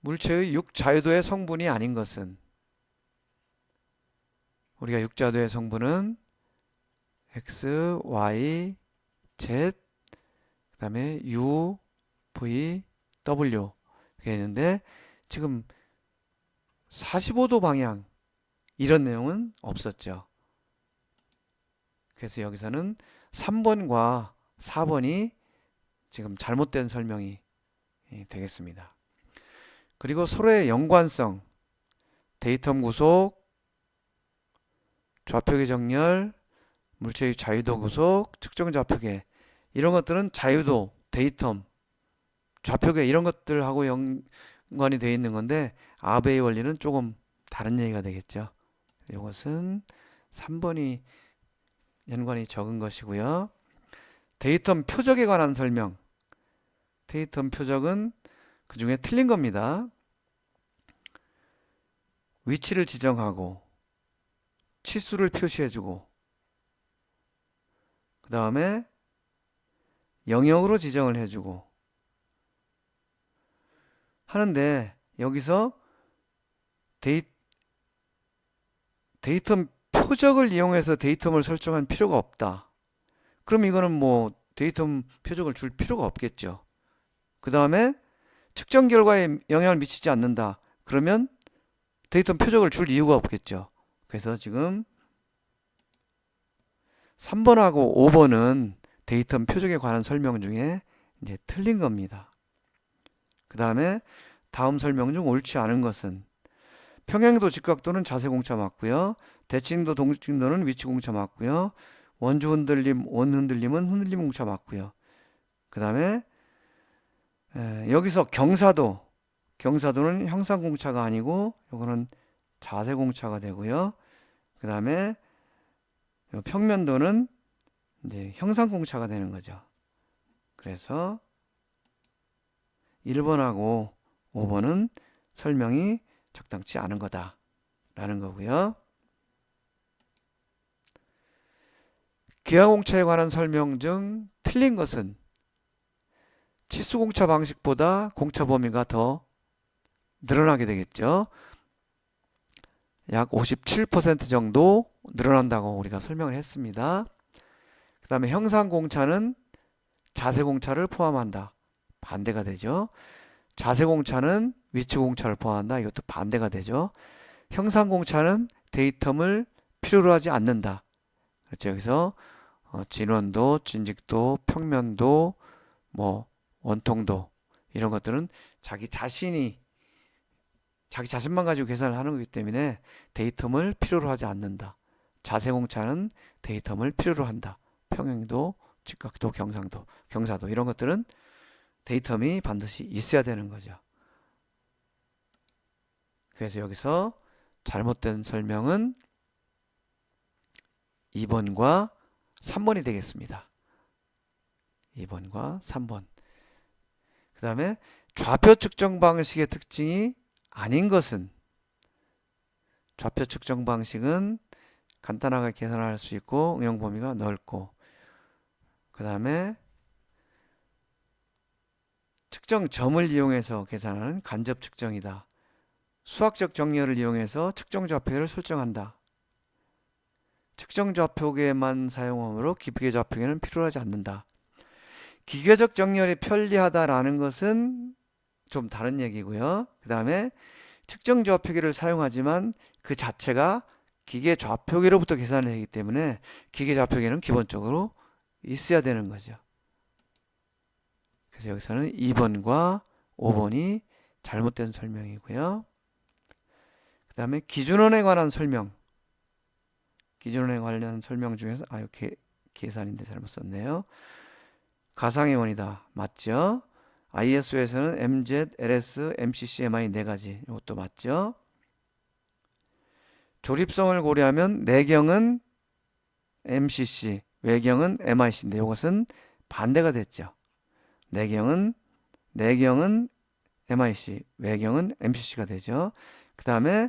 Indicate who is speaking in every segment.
Speaker 1: 물체의 육자유도의 성분이 아닌 것은, 우리가 육자유도의 성분은 X, Y, Z, 그 다음에 U, V, W 이렇게 있는데 지금 45도 방향 이런 내용은 없었죠. 그래서 여기서는 3번과 4번이 지금 잘못된 설명이 되겠습니다. 그리고 서로의 연관성, 데이텀 구속, 좌표계 정렬, 물체의 자유도 구속, 측정 좌표계 이런 것들은 자유도, 데이텀, 좌표계 이런 것들하고 연관이 되어 있는 건데 아베의 원리는 조금 다른 얘기가 되겠죠. 이것은 3번이 연관이 적은 것이고요. 데이텀 표적에 관한 설명. 데이텀 표적은 그 중에 틀린 겁니다. 위치를 지정하고 치수를 표시해주고 그 다음에 영역으로 지정을 해주고 하는데 여기서 데이텀 표적을 이용해서 데이텀을 설정할 필요가 없다. 그럼 이거는 뭐 데이텀 표적을 줄 필요가 없겠죠. 그 다음에 측정 결과에 영향을 미치지 않는다. 그러면 데이텀 표적을 줄 이유가 없겠죠. 그래서 지금 3번하고 5번은 데이텀 표적에 관한 설명 중에 이제 틀린 겁니다. 그 다음에 다음 설명 중 옳지 않은 것은 평행도 직각도는 자세 공차 맞고요. 대칭도 동직도는 위치 공차 맞고요. 원주 흔들림, 원 흔들림은 흔들림 공차 맞고요. 그 다음에 여기서 경사도는 형상 공차가 아니고 이거는 자세 공차가 되고요. 그 다음에 평면도는 이제 형상 공차가 되는 거죠. 그래서 1번하고 5번은 설명이 적당치 않은 거다라는 거고요. 기하공차에 관한 설명 중 틀린 것은 치수공차 방식보다 공차 범위가 더 늘어나게 되겠죠. 약 57% 정도 늘어난다고 우리가 설명을 했습니다. 그 다음에 형상공차는 자세공차를 포함한다. 반대가 되죠. 자세공차는 위치공차를 포함한다. 이것도 반대가 되죠. 형상공차는 데이텀을 필요로 하지 않는다. 그렇죠. 여기서 진원도, 진직도, 평면도, 뭐 원통도 이런 것들은 자기 자신만 가지고 계산을 하는 거기 때문에 데이텀을 필요로 하지 않는다. 자세공차는 데이텀을 필요로 한다. 평행도, 직각도, 경사도 이런 것들은 데이텀이 반드시 있어야 되는 거죠. 그래서 여기서 잘못된 설명은 2번과 3번이 되겠습니다. 2번과 3번. 그 다음에 좌표 측정 방식의 특징이 아닌 것은 좌표 측정 방식은 간단하게 계산할 수 있고 응용 범위가 넓고 그 다음에 측정점을 이용해서 계산하는 간접 측정이다. 수학적 정렬을 이용해서 측정 좌표계를 설정한다. 측정 좌표계만 사용하므로 기계 좌표계는 필요하지 않는다. 기계적 정렬이 편리하다라는 것은 좀 다른 얘기고요. 그 다음에 측정 좌표계를 사용하지만 그 자체가 기계 좌표계로부터 계산을 하기 때문에 기계 좌표계는 기본적으로 있어야 되는 거죠. 그래서 여기서는 2번과 5번이 잘못된 설명이고요. 그 다음에 기준원에 관한 설명. 기준원에 관련 설명 중에서 이렇게 계산인데 잘못 썼네요. 가상의 원이다. 맞죠? ISO에서는 MZ, LS, MCC, MI 네 가지. 이것도 맞죠? 조립성을 고려하면 내경은 MCC, 외경은 MIC인데 이것은 반대가 됐죠. 내경은 MIC, 외경은 MCC가 되죠. 그 다음에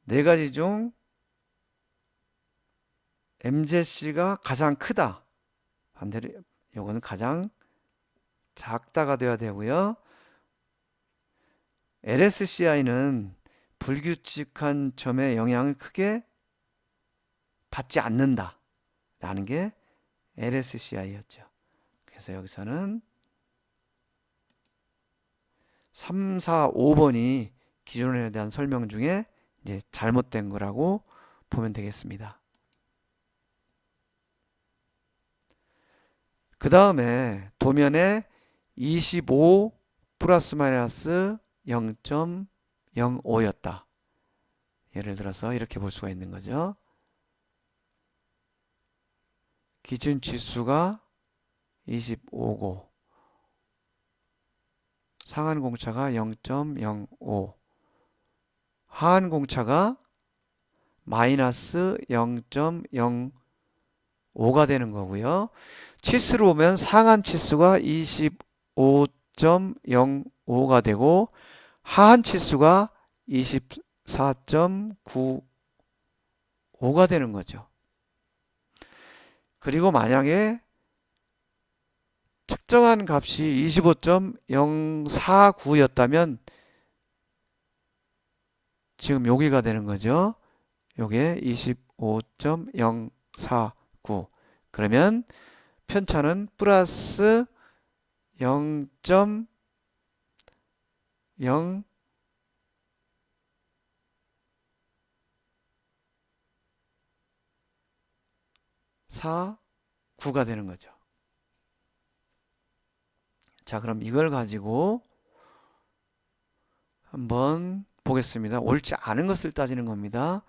Speaker 1: 네 가지 중 MZC가 가장 크다. 반대로 이거는 가장 작다가 되어야 되고요. LSCI는 불규칙한 점의 영향을 크게 받지 않는다 라는 게 LSCI였죠. 그래서 여기서는 3, 4, 5번이 기준원에 대한 설명 중에 이제 잘못된 거라고 보면 되겠습니다. 그 다음에 도면에 25 플러스 마이너스 0.05였다. 예를 들어서 이렇게 볼 수가 있는 거죠. 기준 지수가 25고 상한 공차가 0.05, 하한 공차가 마이너스 0.05가 되는 거고요. 치수로 보면 상한 치수가 25.05가 되고 하한 치수가 24.95가 되는 거죠. 그리고 만약에 측정한 값이 25.049였다면 지금 여기가 되는 거죠. 요게 25.049. 그러면 편차는 플러스 0.049가 되는 거죠. 자, 그럼 이걸 가지고 한번 보겠습니다. 옳지 않은 것을 따지는 겁니다.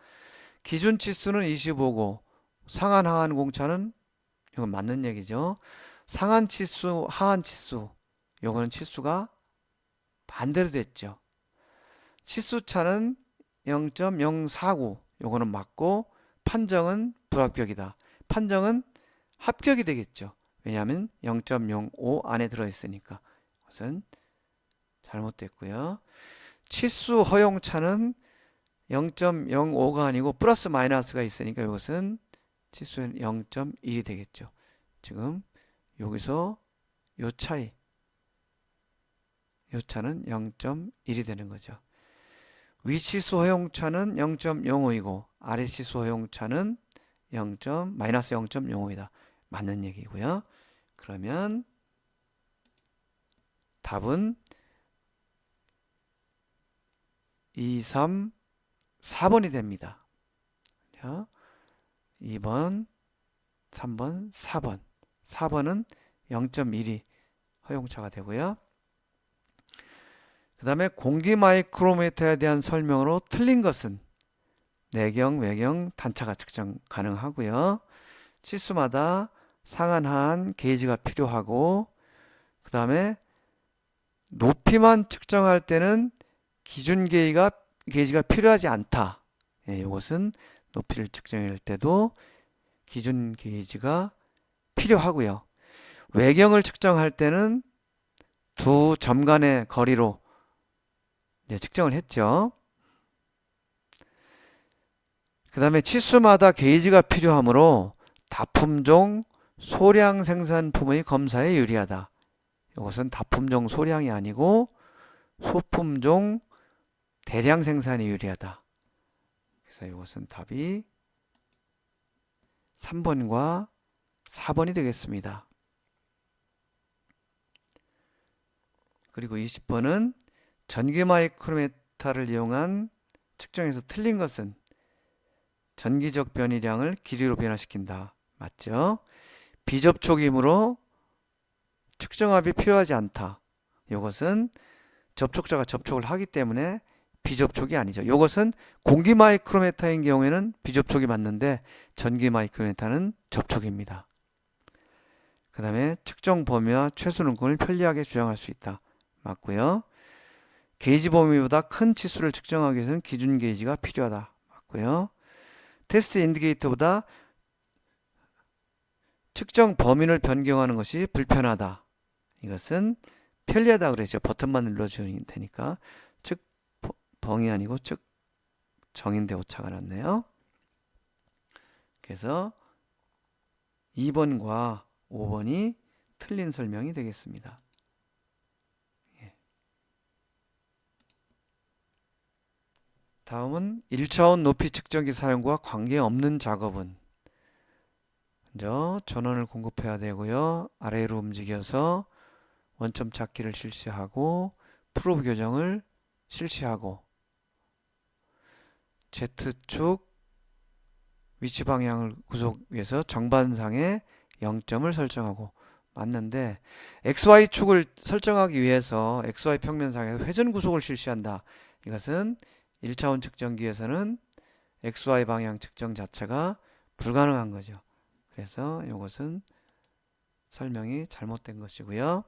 Speaker 1: 기준 치수는 25고 상한 하한 공차는 이건 맞는 얘기죠. 상한 치수, 하한 치수, 요거는 치수가 반대로 됐죠. 치수차는 0.049, 요거는 맞고 판정은 불합격이다. 판정은 합격이 되겠죠. 왜냐하면 0.05 안에 들어있으니까. 그것은 잘못됐고요. 치수 허용차는 0.05가 아니고 플러스 마이너스가 있으니까 이것은 치수는 0.1이 되겠죠. 지금 여기서 요 차이, 요 차는 0.1이 되는 거죠. 위치수 허용차는 0.05이고 아래치수 허용차는 마이너스 0.05이다. 맞는 얘기고요. 그러면 답은 2, 3, 4번이 됩니다. 자, 2번, 3번, 4번. 4번은 0.1이 허용차가 되고요. 그 다음에 공기 마이크로미터에 대한 설명으로 틀린 것은 내경, 외경, 단차가 측정 가능하고요. 치수마다 상한 하한 게이지가 필요하고 그 다음에 높이만 측정할 때는 기준 게이지가 필요하지 않다. 예, 이것은 높이를 측정할 때도 기준 게이지가 필요하고요. 외경을 측정할 때는 두 점 간의 거리로 이제 측정을 했죠. 그 다음에 치수마다 게이지가 필요하므로 다품종 소량 생산품의 검사에 유리하다. 이것은 다품종 소량이 아니고 소품종 대량 생산에 유리하다. 그래서 이것은 답이 3번과 4번이 되겠습니다. 그리고 20번은 전기 마이크로미터를 이용한 측정에서 틀린 것은 전기적 변이량을 길이로 변화시킨다. 맞죠? 비접촉이므로 측정압이 필요하지 않다. 이것은 접촉자가 접촉을 하기 때문에 비접촉이 아니죠. 이것은 공기 마이크로미터인 경우에는 비접촉이 맞는데 전기 마이크로미터는 접촉입니다. 그 다음에 측정 범위와 최소 눈금을 편리하게 주장할 수 있다. 맞고요. 게이지 범위보다 큰 치수를 측정하기 위해서는 기준 게이지가 필요하다. 맞고요. 테스트 인디케이터보다 측정 범위를 변경하는 것이 불편하다. 이것은 편리하다 그랬죠. 버튼만 눌러주면 되니까. 즉 벙이 아니고 즉 정인데 오차가 났네요. 그래서 2번과 5번이 틀린 설명이 되겠습니다. 다음은 1차원 높이 측정기 사용과 관계없는 작업은 먼저 전원을 공급해야 되고요. 아래로 움직여서 원점 찾기를 실시하고 프로브 교정을 실시하고 Z축 위치 방향을 구속해서 정반상에 0점을 설정하고 맞는데 XY축을 설정하기 위해서 XY 평면상에서 회전 구속을 실시한다. 이것은 1차원 측정기에서는 XY 방향 측정 자체가 불가능한 거죠. 그래서 이것은 설명이 잘못된 것이고요.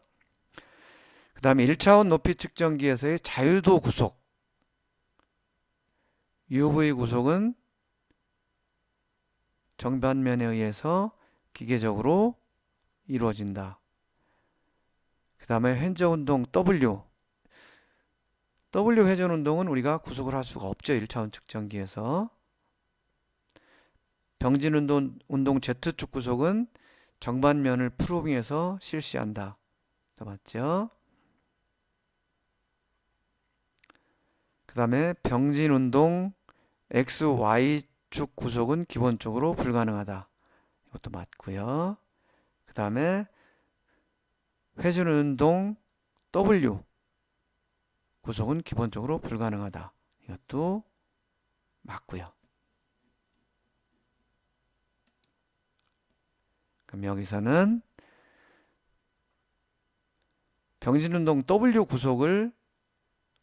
Speaker 1: 그 다음에 1차원 높이 측정기에서의 자유도 구속 UV 구속은 정반면에 의해서 기계적으로 이루어진다. 그 다음에 회전운동 W 회전운동은 우리가 구속을 할 수가 없죠. 1차원 측정기에서. 병진운동 Z축 구속은 정반면을 프로빙해서 실시한다. 맞죠? 그 다음에 병진운동 XY축 구속은 기본적으로 불가능하다. 이것도 맞고요. 그 다음에 회전운동 W 구속은 기본적으로 불가능하다. 이것도 맞고요. 그럼 여기서는 병진운동 W 구속을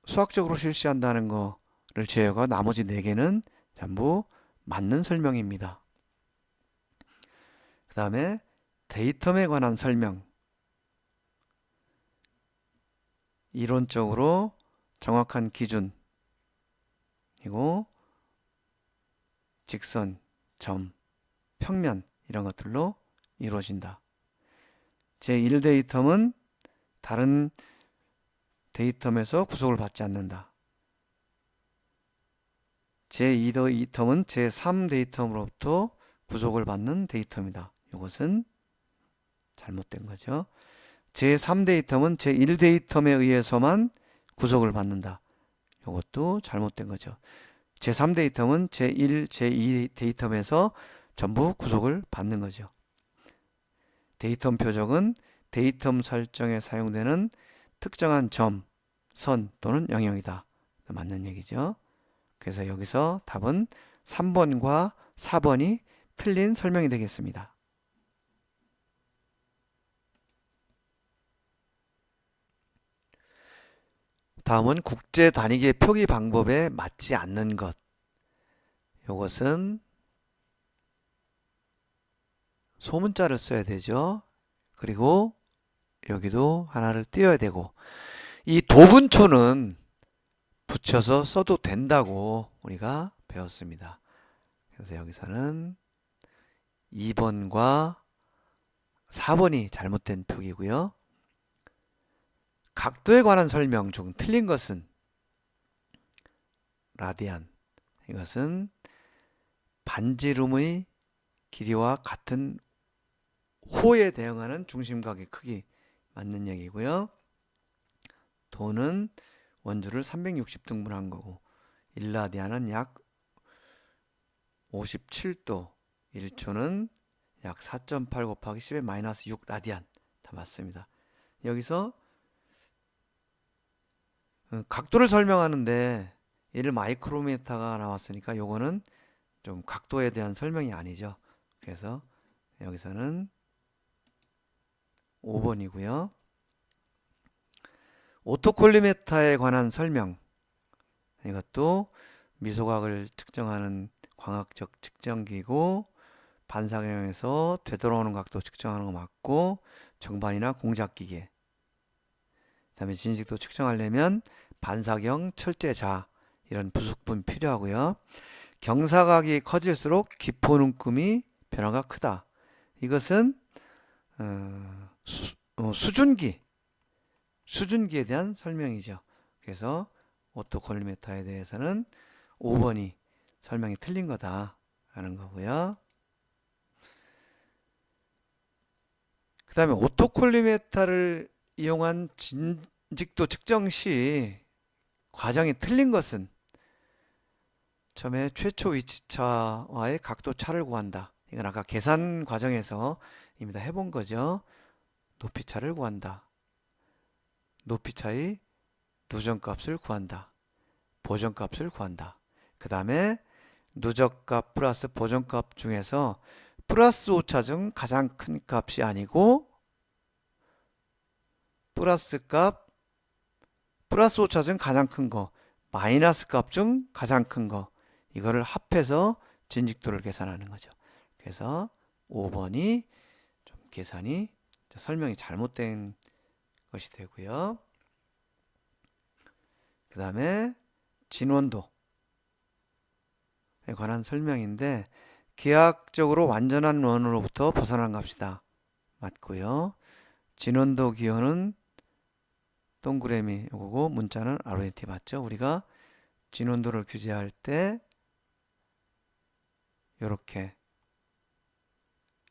Speaker 1: 수학적으로 실시한다는 거를 제외하고 나머지 4개는 전부 맞는 설명입니다. 그 다음에 데이텀에 관한 설명. 이론적으로 정확한 기준 그리고 직선, 점, 평면 이런 것들로 이루어진다. 제1데이텀은 다른 데이텀에서 구속을 받지 않는다. 제2데이텀은 제3데이텀으로부터 구속을 받는 데이텀이다. 이것은 잘못된 거죠. 제3데이텀은 제1데이텀에 의해서만 구속을 받는다. 이것도 잘못된 거죠. 제3데이텀은 제1, 제2데이텀에서 전부 구속을 받는 거죠. 데이텀 표적은 데이텀 설정에 사용되는 특정한 점, 선 또는 영역이다. 맞는 얘기죠. 그래서 여기서 답은 3번과 4번이 틀린 설명이 되겠습니다. 다음은 국제 단위계 표기 방법에 맞지 않는 것. 이것은 소문자를 써야 되죠. 그리고 여기도 하나를 띄워야 되고 이 도분초는 붙여서 써도 된다고 우리가 배웠습니다. 그래서 여기서는 2번과 4번이 잘못된 표기고요. 각도에 관한 설명 중 틀린 것은 라디안. 이것은 반지름의 길이와 같은 호에 대응하는 중심각의 크기 맞는 얘기고요. 도는 원주를 360등분한 거고 1라디안은 약 57도 1초는 약 4.8 곱하기 10의 마이너스 6 라디안 다 맞습니다. 여기서 각도를 설명하는데 얘를 마이크로미터가 나왔으니까 요거는 좀 각도에 대한 설명이 아니죠. 그래서 여기서는 5번이고요. 오토콜리메타에 관한 설명. 이것도 미소각을 측정하는 광학적 측정기고 반사경에서 되돌아오는 각도 측정하는 거 맞고 정반이나 공작기계. 그다음에 진식도 측정하려면 반사경, 철제자 이런 부속품 필요하고요. 경사각이 커질수록 기포 눈금이 변화가 크다. 이것은 수준기에 대한 설명이죠. 그래서 오토콜리메터에 대해서는 5번이 설명이 틀린 거다 하는 거고요. 그 다음에 오토콜리메터를 이용한 진직도 측정 시 과정이 틀린 것은 처음에 최초 위치차와의 각도 차를 구한다. 이건 아까 계산 과정에서 이미 다 해본 거죠. 높이차를 구한다. 높이차의 누전값을 구한다. 보정값을 구한다. 그 다음에 누적값 플러스 보정값 중에서 플러스 오차 중 가장 큰 값이 아니고 플러스 오차 중 가장 큰 거, 마이너스 값 중 가장 큰 거, 이거를 합해서 진직도를 계산하는 거죠. 그래서 5번이 좀 계산이 설명이 잘못된 것이 되고요. 그 다음에 진원도에 관한 설명인데 기하학적으로 완전한 원으로부터 벗어난 값이다. 맞고요. 진원도 기호는 동그라미 이거고 문자는 RONT 맞죠? 우리가 진원도를 규제할 때 이렇게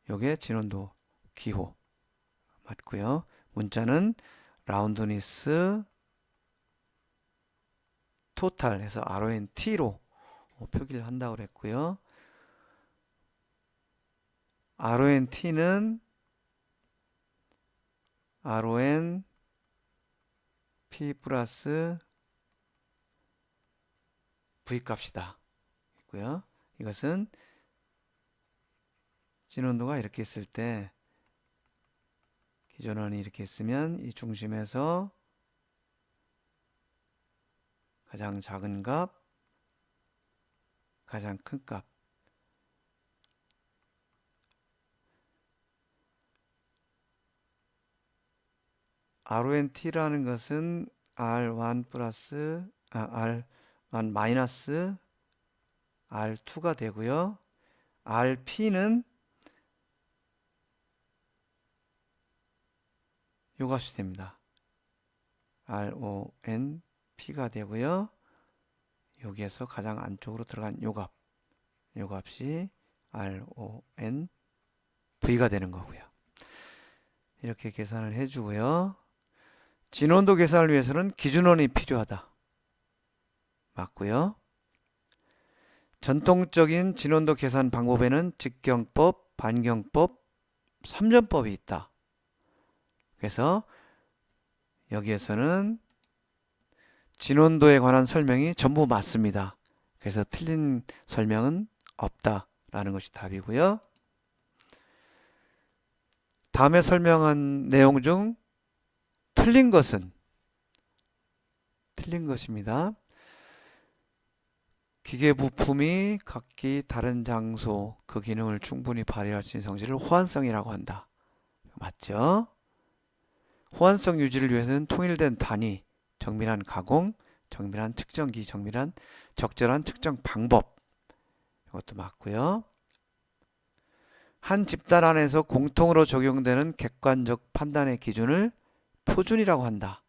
Speaker 1: 요게 진원도 기호 맞고요. 문자는 라운드니스 토탈 해서 RONT로 표기를 한다고 그랬고요. RONT는 RON P 플러스 V 값이다. 있고요. 이것은 진원도가 이렇게 있을 때 기존원이 이렇게 있으면 이 중심에서 가장 작은 값, 가장 큰 값. RONT라는 것은 R1 플러스 R1 마이너스 R2가 되고요. RP는 요 값이 됩니다. RONP가 되고요. 여기에서 가장 안쪽으로 들어간 요 값이 RONV가 되는 거고요. 이렇게 계산을 해주고요. 진원도 계산을 위해서는 기준원이 필요하다. 맞고요. 전통적인 진원도 계산 방법에는 직경법, 반경법, 3전법이 있다. 그래서 여기에서는 진원도에 관한 설명이 전부 맞습니다. 그래서 틀린 설명은 없다라는 것이 답이고요. 다음에 설명한 내용 중 틀린 것입니다. 기계 부품이 각기 다른 장소 그 기능을 충분히 발휘할 수 있는 성질을 호환성이라고 한다. 맞죠? 호환성 유지를 위해서는 통일된 단위, 정밀한 가공, 정밀한 측정기, 정밀한 적절한 측정 방법, 이것도 맞고요. 한 집단 안에서 공통으로 적용되는 객관적 판단의 기준을 표준이라고 한다.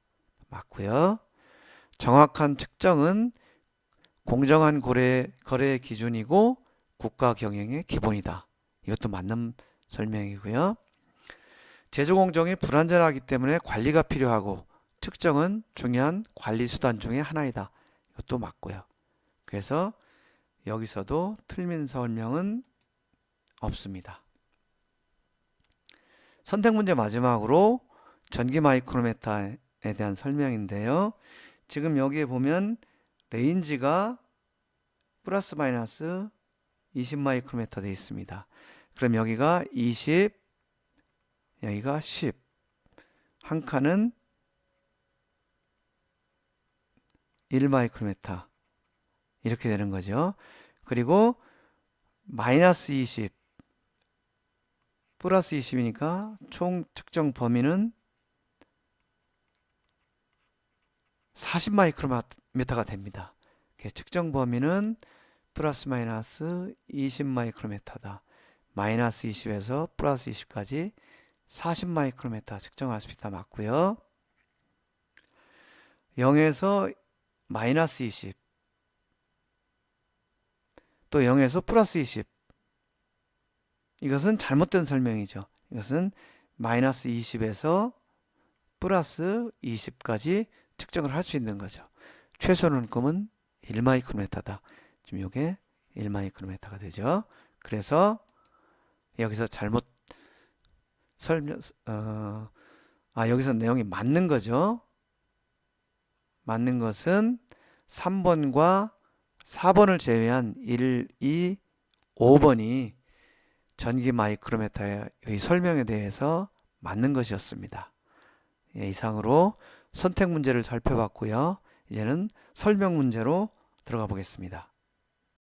Speaker 1: 맞고요. 정확한 측정은 공정한 거래의 기준이고 국가 경영의 기본이다. 이것도 맞는 설명이고요. 제조공정이 불완전하기 때문에 관리가 필요하고 측정은 중요한 관리 수단 중에 하나이다. 이것도 맞고요. 그래서 여기서도 틀린 설명은 없습니다. 선택 문제 마지막으로 전기 마이크로미터에 대한 설명인데요. 지금 여기에 보면 레인지가 플러스 마이너스 20 마이크로미터 되어 있습니다. 그럼 여기가 20, 여기가 10. 한 칸은 1 마이크로미터. 이렇게 되는 거죠. 그리고 마이너스 20, 플러스 20이니까 총 측정 범위는 40 마이크로미터가 됩니다. 측정 범위는 플러스 마이너스 20 마이크로미터다. 마이너스 20에서 플러스 20까지 40 마이크로미터 측정할 수 있다. 맞고요. 0에서 마이너스 20, 또 0에서 플러스 20. 이것은 잘못된 설명이죠. 이것은 마이너스 20에서 플러스 20까지 측정을 할 수 있는 거죠. 최소 눈금은 1 마이크로미터다. 지금 이게 1마이크로미터가 되죠. 그래서 여기서 잘못 여기서 내용이 맞는 거죠. 맞는 것은 3번과 4번을 제외한 1, 2, 5번이 전기 마이크로미터의 설명에 대해서 맞는 것이었습니다. 예, 이상으로 선택 문제를 살펴봤고요. 이제는 설명 문제로 들어가 보겠습니다.